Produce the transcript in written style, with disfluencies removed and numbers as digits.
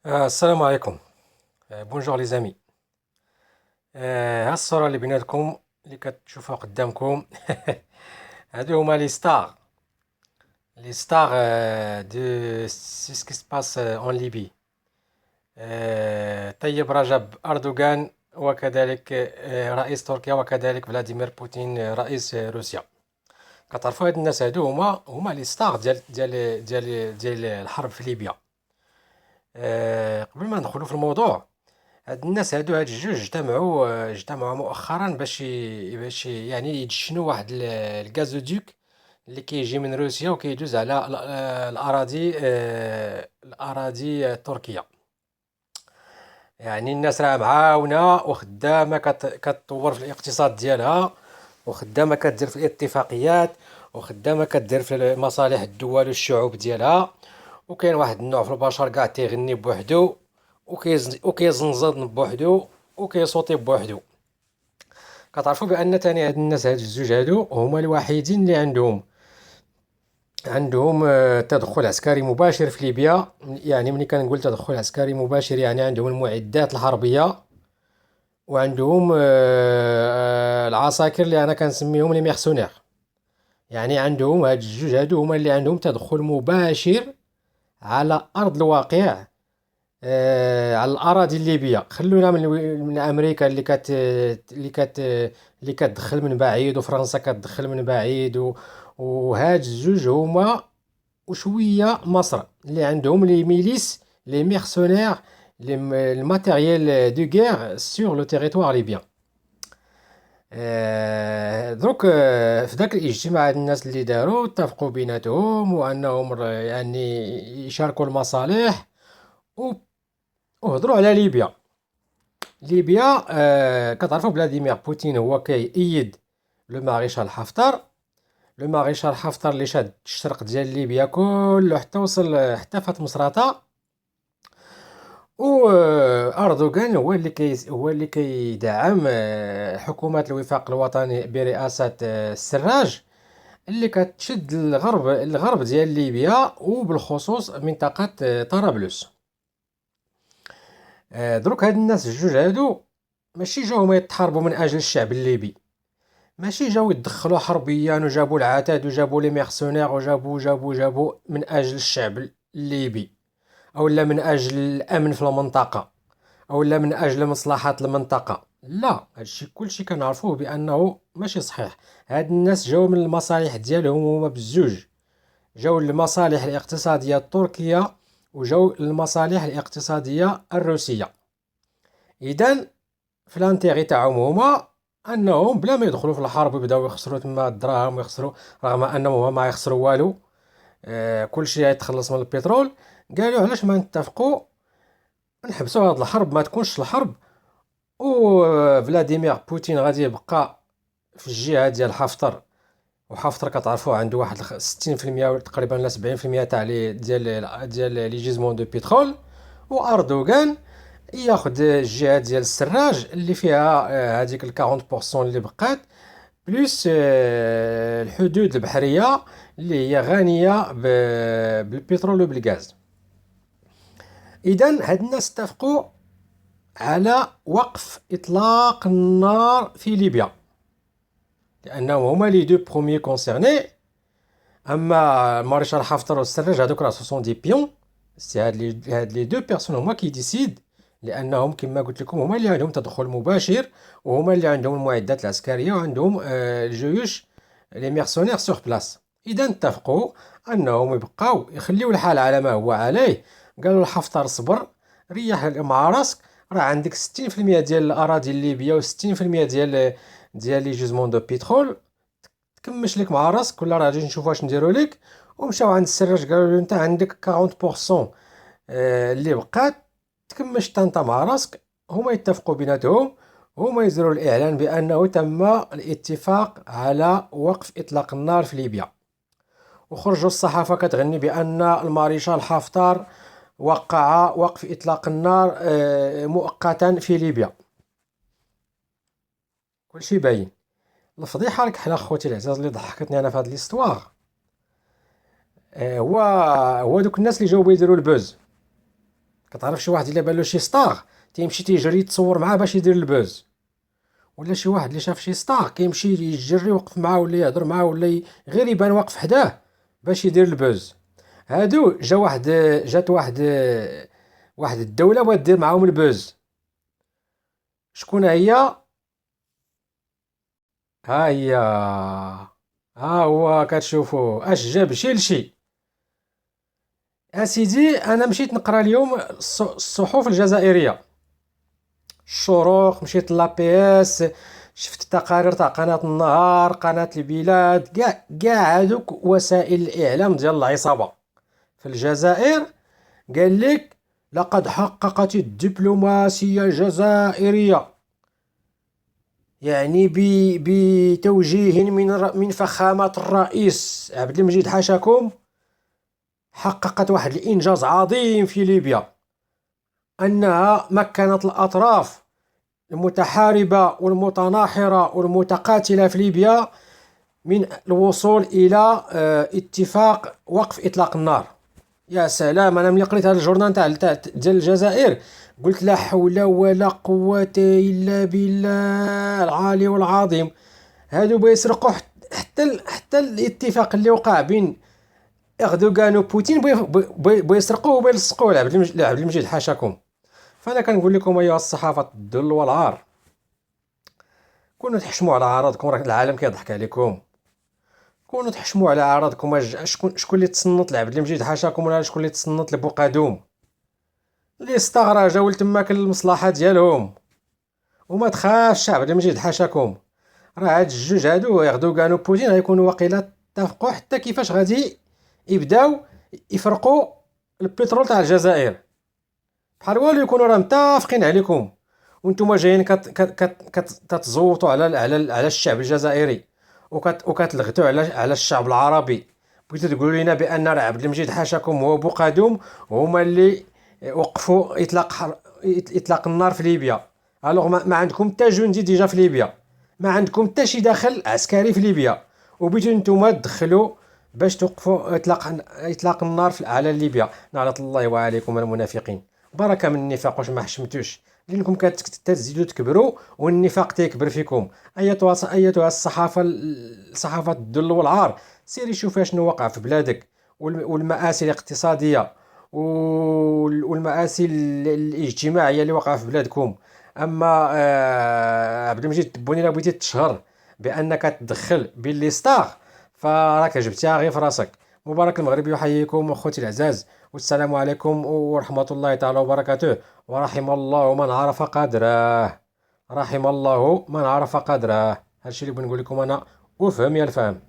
السلام عليكم. بونجور لي زامي. ها الصورة اللي بيناتكم اللي كتشوفوها قدامكم. هادو هما لي ستار دو سي سكي سباس اون ليبي. طيب رجب أردوغان، وكذلك رئيس تركيا، وكذلك فلاديمير بوتين رئيس روسيا. كتعرفوا هاد الناس هادو هما لي ستار ديال الحرب في ليبيا. قبل ما ندخلوا في الموضوع، هاد الناس هادو هاد الجوج اجتمعوا مؤخرا يعني يدشنوا واحد الغازوديك اللي كيجي من روسيا وكيدوز على الاراضي التركيه. يعني الناس راه معاونه وخدامه كتطور في الاقتصاد ديالها، وخدامه كدير في الاتفاقيات، وخدامه كدير في مصالح الدول والشعوب ديالها. وكاين واحد النوع في البشر كاع تيغني بوحدو، وكيزنزض بوحدو، وكيصوتي بوحدو. كتعرفوا بان تاني هاد الناس هاد الزوج هادو هما الوحيدين اللي عندهم تدخل عسكري مباشر في ليبيا. يعني ملي كنقول تدخل عسكري مباشر يعني عندهم المعدات الحربية، وعندهم العساكر اللي انا كنسميهم لي ميرسونير. يعني عندهم هاد الجوج هادو هما اللي عندهم تدخل مباشر على ارض الواقع، على الأراضي الليبية. خلونا من أمريكا اللي كتدخل من بعيد، وفرنسا كتدخل من بعيد، وهاد الجوج هما وشوية مصر اللي عندهم لي ميليس، لي ميرسونير، الماتيريال دو غير سور لو تيريتوار ليبيان. دروك في ذاك الاجتماع هاد الناس اللي داروا اتفقوا بيناتهم وانهم يعني يشاركوا المصالح، و- وهضروا على ليبيا. ليبيا، كتعرفوا فلاديمير بوتين هو كيأيد لو ماريشال حفتر. لو ماريشال حفتر اللي شاد الشرق ديال ليبيا كله حتى وصل حتى فات مصراته. و أردوغان هو اللي كيدعم حكومة الوفاق الوطني برئاسة السراج، اللي كتشد الغرب ديال ليبيا، وبالخصوص منطقة طرابلس. دروك هاد الناس الجوج هادو ماشي جاو هما يتحاربوا من اجل الشعب الليبي، ماشي جاو يدخلوا حربيا وجابوا العتاد وجابوا لي ميرسونير وجابوا من اجل الشعب الليبي، او لا من اجل الامن في المنطقة، او لا من اجل مصلحة المنطقة. لا، هادشي كلشي كنعرفوه بانه ماشي صحيح. هاد الناس جاو من المصالح ديالهم هما بالزوج، جاو للمصالح الاقتصادية التركية، وجاو للمصالح الاقتصادية الروسية. اذا في الانتيغي تاعهم هما انهم بلا ما يدخلوا في الحرب ويبداو يخسروا تما الدراهم ويخسروا، رغم انهم هما ما يخسروا والو. كل شيء يتخلص من البترول. قالوا علاش ما نتفقوا نحبسوا هاد الحرب، ما تكونش الحرب، وفلاديمير بوتين غادي يبقى في الجهة ديال حفتر. وحفتر كتعرفوه عنده واحد 60% تقريبا ولا 70% تاع ديال لي جيزمون دو بترول. واردوغان ياخد الجهة ديال السراج اللي فيها هذيك ال 40% اللي بقات، بلوس الحدود البحرية اللي هي غنية بالبترول وبالغاز. إذا هاد الناس اتفقوا على وقف إطلاق النار في ليبيا، لأنهم هما لي دو بروميي كونسيرني. أما مارشال حفتر والسراج هادوك راه سوسون دي بيون. سي هاد لي دو بيرسون هما كي ديسيد، لانهم كما قلت لكم هما اللي عندهم تدخل مباشر، وهما اللي عندهم المعدات العسكريه، وعندهم الجيوش لي ميرسونير سور بلاص. اذا اتفقوا انهم يبقاو يخليو الحال على ما هو عليه. قالوا لحفتر صبر، ريح مع راسك، راه عندك 60% ديال الاراضي الليبيه و60% ديال لي جوزمون دو بيترول، تكمش لك مع راسك ولا راه غادي نشوف واش نديرو لك. ومشاو عند السراج قالوا له انت عندك 40% اللي بقات، تكمش حتى انت مع راسك. هما يتفقوا بيناتهم، هما يزروا الاعلان بانه تم الاتفاق على وقف اطلاق النار في ليبيا. وخرجوا الصحافه كتغني بان الماريشال حفتر وقع وقف اطلاق النار مؤقتا في ليبيا. كلشي باين. الفضيحه لك حنا خوتي العزاز اللي ضحكتني انا في هاد ليستوار، هو دوك الناس اللي جاو يديروا البوز. كتعرف شي واحد الا بان له شي ستار تيمشي تيجري يتصور معاه باش يدير البوز، ولا شي واحد اللي شاف شي ستار كيمشي يجري يوقف معاه ولا يهضر معاه ولا غير يبان واقف حداه باش يدير البوز. هادو جات واحد الدولة بغات دير معاهم البوز. شكون هي؟ ها هي، ها هو كتشوفوا اش جاب شي لشي. اسيدي انا مشيت نقرا اليوم الصحف الجزائريه، الشروق، مشيت لا بي اس، شفت تقارير تاع قناه النهار، قناه البلاد، كاع هذوك وسائل الاعلام ديال العصابه في الجزائر. قال لك لقد حققت الدبلوماسيه الجزائريه، يعني بتوجيه من فخامه الرئيس عبد المجيد حاشاكم، حققت واحد الإنجاز عظيم في ليبيا، أنها مكنت الأطراف المتحاربة والمتناحرة والمتقاتلة في ليبيا من الوصول إلى اتفاق وقف إطلاق النار. يا سلام، أنا ملي قريت هذا الجورنال تاع ديال الجزائر قلت لا حول ولا قوة إلا بالله العالي والعظيم. هادو بيسرقوا حتى الاتفاق اللي وقع بين اردوغان وبوتين بيسرقوه وبيلصقوه لعبد المجيد حاشاكم. فانا كنقول لكم ايها الصحافه الدل والعار، كونوا تحشموا على اعراضكم، راه العالم كيضحك عليكم. كونوا تحشموا على اعراضكم. شكون اللي تصنت لعبد المجيد حاشاكم، ولا شكون اللي تصنت لبوقادوم اللي استغرى جاول تماك المصلحه ديالهم. وما تخافش عبد المجيد حاشاكم، راه هاد الجوج هادو اردوغان وبوتين غيكونوا واقيلا اتفقوا حتى كيفاش غادي يبداو يفرقوا البترول تاع الجزائر، بحال والو يكونوا راه متفقين عليكم، وانتم جايين كتزوطوا على الشعب الجزائري وكتلغتوا على الشعب العربي. بغيتو تقولوا لنا بان راه عبد المجيد حاشاكم هو بوقادوم هما اللي وقفوا اطلاق النار في ليبيا. الوغ ما عندكم حتى جندي ديجا في ليبيا، ما عندكم حتى شي داخل عسكري في ليبيا، وبغيتو نتوما تدخلوا باش توقفوا اطلاق النار على ليبيا. نعلة الله وعليكم المنافقين، بركه من النفاق واش ما حشمتوش، لانكم كتزيدوا تكبروا والنفاق تيكبر فيكم. ايتها الصحافه الدل والعار، سيري شوفي شنو وقع في بلادك، والمآسي الاقتصاديه والمآسي الاجتماعيه اللي وقع في بلادكم. اما عبد المجيد تبوني، لا بغيتي تشهر بانك تدخل باللي ستار فراك جبتيها غير في راسك. مبارك المغربي يحييكم اخوتي العزاز، والسلام عليكم ورحمة الله تعالى وبركاته. ورحم الله من عرف قدره، رحم الله من عرف قدره. هادشي اللي بنقول لكم انا، وفهم يا الفهم.